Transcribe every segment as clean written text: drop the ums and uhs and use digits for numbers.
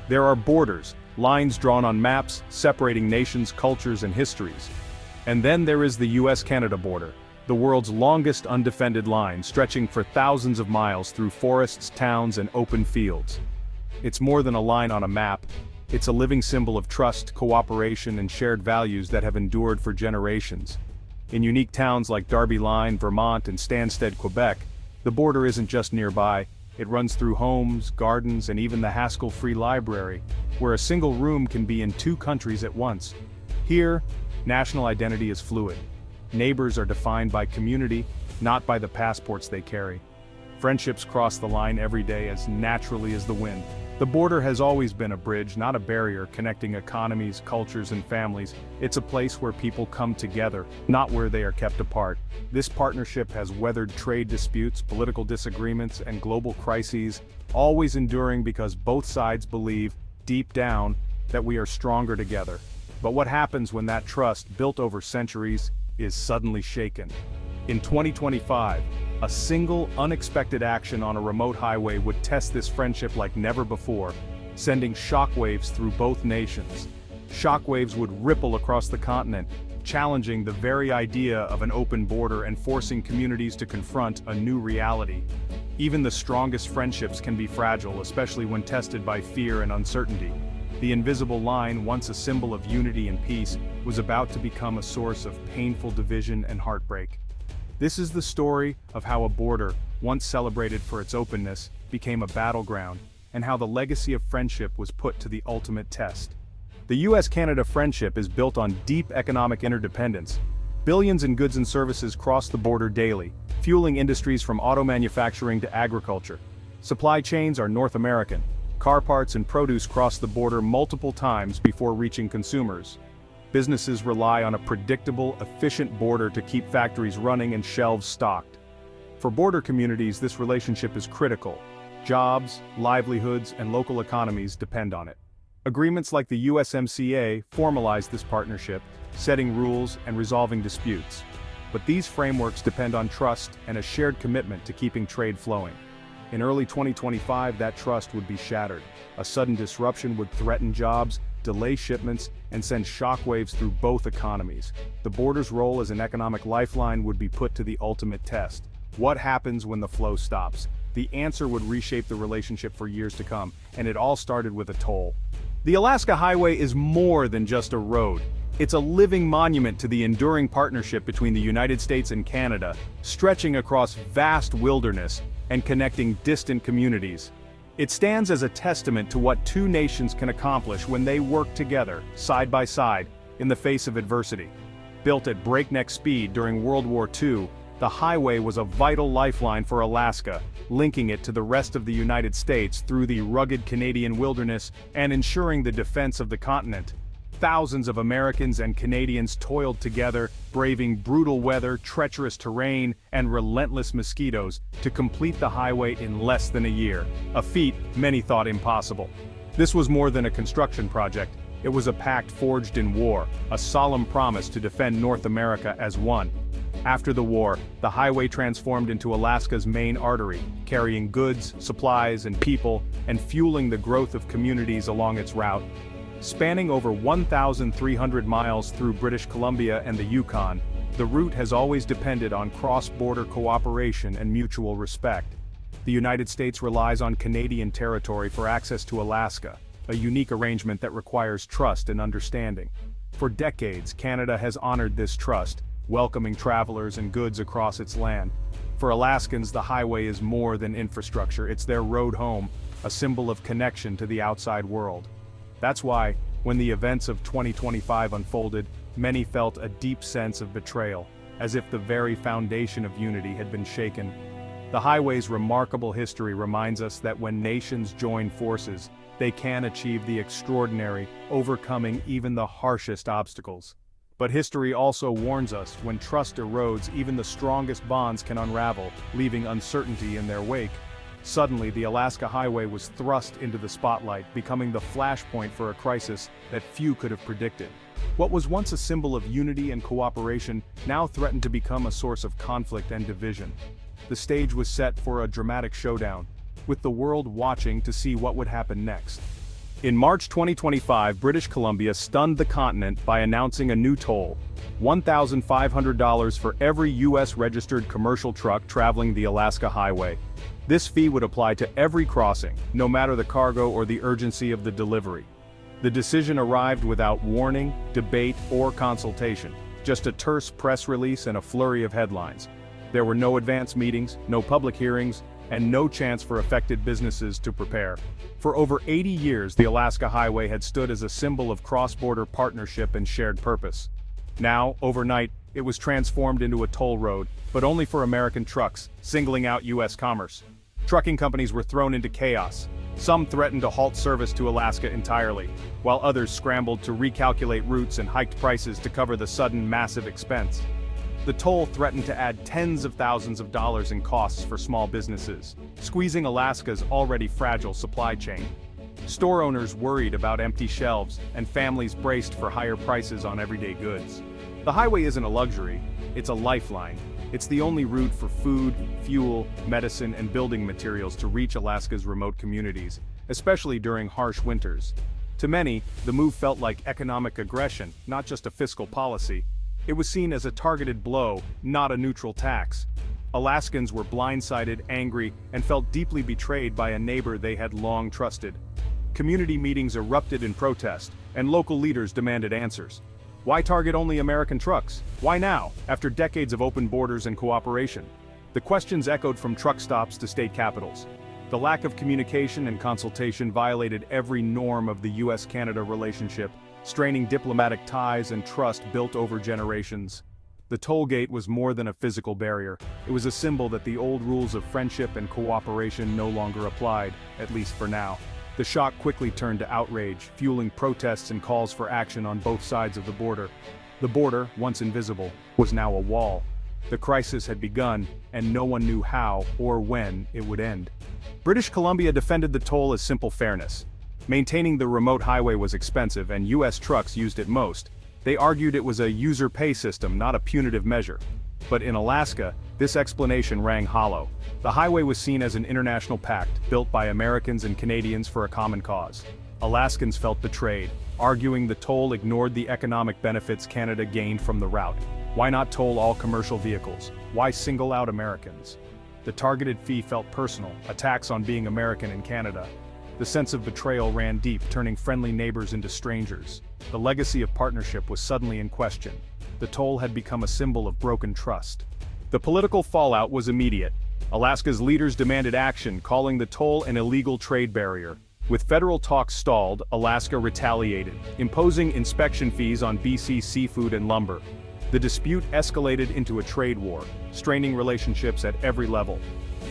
There are borders, lines drawn on maps, separating nations, cultures, and histories. And then there is the US-Canada border, the world's longest undefended line stretching for thousands of miles through forests, towns, and open fields. It's more than a line on a map. It's a living symbol of trust, cooperation, and shared values that have endured for generations. In unique towns like Darby Line, Vermont, and Stansted, Quebec, the border isn't just nearby, it runs through homes, gardens, and even the Haskell Free Library, where a single room can be in two countries at once. Here, national identity is fluid. Neighbors are defined by community, not by the passports they carry. Friendships cross the line every day as naturally as the wind. The border has always been a bridge, not a barrier, connecting economies, cultures, and families. It's a place where people come together, not where they are kept apart. This partnership has weathered trade disputes, political disagreements, and global crises, always enduring because both sides believe, deep down, that we are stronger together. But what happens when that trust, built over centuries, is suddenly shaken? In 2025, a single, unexpected action on a remote highway would test this friendship like never before, sending shockwaves through both nations. Shockwaves would ripple across the continent, challenging the very idea of an open border and forcing communities to confront a new reality. Even the strongest friendships can be fragile, especially when tested by fear and uncertainty. The invisible line, once a symbol of unity and peace, was about to become a source of painful division and heartbreak. This is the story of how a border, once celebrated for its openness, became a battleground, and how the legacy of friendship was put to the ultimate test. The US-Canada friendship is built on deep economic interdependence. Billions in goods and services cross the border daily, fueling industries from auto manufacturing to agriculture. Supply chains are North American. Car parts and produce cross the border multiple times before reaching consumers. Businesses rely on a predictable, efficient border to keep factories running and shelves stocked. For border communities, this relationship is critical. Jobs, livelihoods, and local economies depend on it. Agreements like the USMCA formalize this partnership, setting rules and resolving disputes. But these frameworks depend on trust and a shared commitment to keeping trade flowing. In early 2025, that trust would be shattered. A sudden disruption would threaten jobs, delay shipments, and send shockwaves through both economies. The border's role as an economic lifeline would be put to the ultimate test. What happens when the flow stops? The answer would reshape the relationship for years to come, and it all started with a toll. The Alaska Highway is more than just a road. It's a living monument to the enduring partnership between the United States and Canada, stretching across vast wilderness and connecting distant communities. It stands as a testament to what two nations can accomplish when they work together, side by side, in the face of adversity. Built at breakneck speed during World War II, the highway was a vital lifeline for Alaska, linking it to the rest of the United States through the rugged Canadian wilderness and ensuring the defense of the continent. Thousands of Americans and Canadians toiled together, braving brutal weather, treacherous terrain, and relentless mosquitoes to complete the highway in less than a year, a feat many thought impossible. This was more than a construction project. It was a pact forged in war, a solemn promise to defend North America as one. After the war, the highway transformed into Alaska's main artery, carrying goods, supplies, and people, and fueling the growth of communities along its route. Spanning over 1,300 miles through British Columbia and the Yukon, the route has always depended on cross-border cooperation and mutual respect. The United States relies on Canadian territory for access to Alaska, a unique arrangement that requires trust and understanding. For decades, Canada has honored this trust, welcoming travelers and goods across its land. For Alaskans, the highway is more than infrastructure, it's their road home, a symbol of connection to the outside world. That's why, when the events of 2025 unfolded, many felt a deep sense of betrayal, as if the very foundation of unity had been shaken. The highway's remarkable history reminds us that when nations join forces, they can achieve the extraordinary, overcoming even the harshest obstacles. But history also warns us, when trust erodes, even the strongest bonds can unravel, leaving uncertainty in their wake. Suddenly, the Alaska Highway was thrust into the spotlight, becoming the flashpoint for a crisis that few could have predicted. What was once a symbol of unity and cooperation now threatened to become a source of conflict and division. The stage was set for a dramatic showdown, with the world watching to see what would happen next. In March 2025, British Columbia stunned the continent by announcing a new toll: $1,500 for every U.S.-registered commercial truck traveling the Alaska Highway. This fee would apply to every crossing, no matter the cargo or the urgency of the delivery. The decision arrived without warning, debate, or consultation, just a terse press release and a flurry of headlines. There were no advance meetings, no public hearings, and no chance for affected businesses to prepare. For over 80 years, the Alaska Highway had stood as a symbol of cross-border partnership and shared purpose. Now, overnight, it was transformed into a toll road, but only for American trucks, singling out U.S. commerce. Trucking companies were thrown into chaos. Some threatened to halt service to Alaska entirely, while others scrambled to recalculate routes and hiked prices to cover the sudden massive expense. The toll threatened to add tens of thousands of dollars in costs for small businesses, squeezing Alaska's already fragile supply chain. Store owners worried about empty shelves, and families braced for higher prices on everyday goods. The highway isn't a luxury, it's a lifeline. It's the only route for food, fuel, medicine, and building materials to reach Alaska's remote communities, especially during harsh winters. To many, the move felt like economic aggression, not just a fiscal policy. It was seen as a targeted blow, not a neutral tax. Alaskans were blindsided, angry, and felt deeply betrayed by a neighbor they had long trusted. Community meetings erupted in protest, and local leaders demanded answers. Why target only American trucks? Why now, after decades of open borders and cooperation? The questions echoed from truck stops to state capitals. The lack of communication and consultation violated every norm of the U.S.-Canada relationship, straining diplomatic ties and trust built over generations. The toll gate was more than a physical barrier. It was a symbol that the old rules of friendship and cooperation no longer applied, at least for now. The shock quickly turned to outrage, fueling protests and calls for action on both sides of the border. The border, once invisible, was now a wall. The crisis had begun, and no one knew how or when it would end. British Columbia defended the toll as simple fairness. Maintaining the remote highway was expensive, and U.S. trucks used it most. They argued it was a user pay system, not a punitive measure. But in Alaska, this explanation rang hollow. The highway was seen as an international pact, built by Americans and Canadians for a common cause. Alaskans felt betrayed, arguing the toll ignored the economic benefits Canada gained from the route. Why not toll all commercial vehicles? Why single out Americans? The targeted fee felt personal, a tax on being American in Canada. The sense of betrayal ran deep, turning friendly neighbors into strangers. The legacy of partnership was suddenly in question. The toll had become a symbol of broken trust. The political fallout was immediate. Alaska's leaders demanded action, calling the toll an illegal trade barrier. With federal talks stalled, Alaska retaliated, imposing inspection fees on BC seafood and lumber. The dispute escalated into a trade war, straining relationships at every level.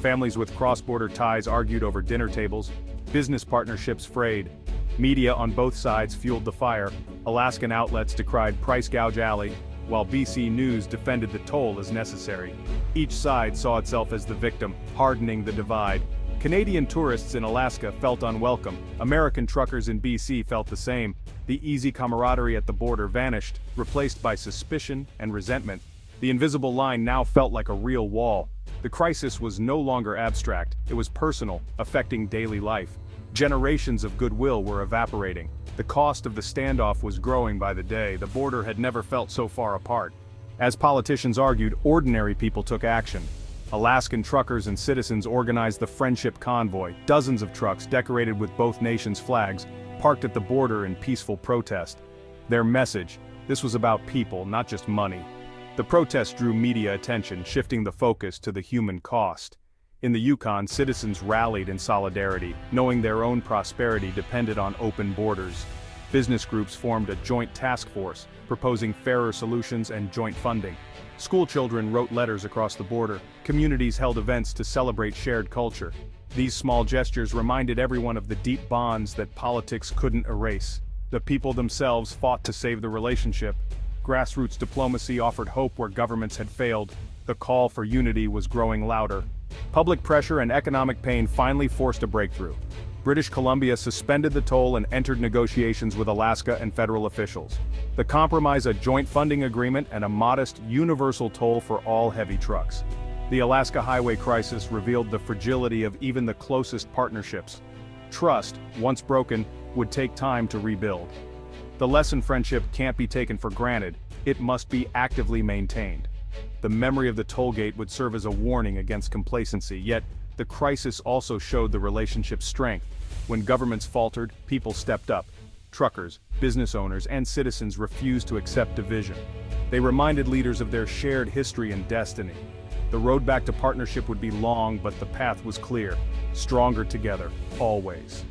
Families with cross-border ties argued over dinner tables. Business partnerships frayed. Media on both sides fueled the fire. Alaskan outlets decried Price Gouge Alley, while BC News defended the toll as necessary. Each side saw itself as the victim, hardening the divide. Canadian tourists in Alaska felt unwelcome. American truckers in BC felt the same. The easy camaraderie at the border vanished, replaced by suspicion and resentment. The invisible line now felt like a real wall. The crisis was no longer abstract, it was personal, affecting daily life. Generations of goodwill were evaporating. The cost of the standoff was growing by the day. The border had never felt so far apart. As politicians argued, ordinary people took action. Alaskan truckers and citizens organized the Friendship Convoy. Dozens of trucks, decorated with both nations' flags, parked at the border in peaceful protest. Their message: this was about people, not just money. The protest drew media attention, shifting the focus to the human cost. In the Yukon, citizens rallied in solidarity, knowing their own prosperity depended on open borders. Business groups formed a joint task force, proposing fairer solutions and joint funding. School children wrote letters across the border. Communities held events to celebrate shared culture. These small gestures reminded everyone of the deep bonds that politics couldn't erase. The people themselves fought to save the relationship. Grassroots diplomacy offered hope where governments had failed. The call for unity was growing louder. Public pressure and economic pain finally forced a breakthrough. British Columbia suspended the toll and entered negotiations with Alaska and federal officials. The compromise: a joint funding agreement and a modest, universal toll for all heavy trucks. The Alaska highway crisis revealed the fragility of even the closest partnerships. Trust, once broken, would take time to rebuild. The lesson friendship can't be taken for granted, it must be actively maintained. The memory of the toll gate would serve as a warning against complacency, yet the crisis also showed the relationship's strength. When governments faltered, people stepped up. Truckers, business owners, and citizens refused to accept division. They reminded leaders of their shared history and destiny. The road back to partnership would be long, but the path was clear. Stronger together, always.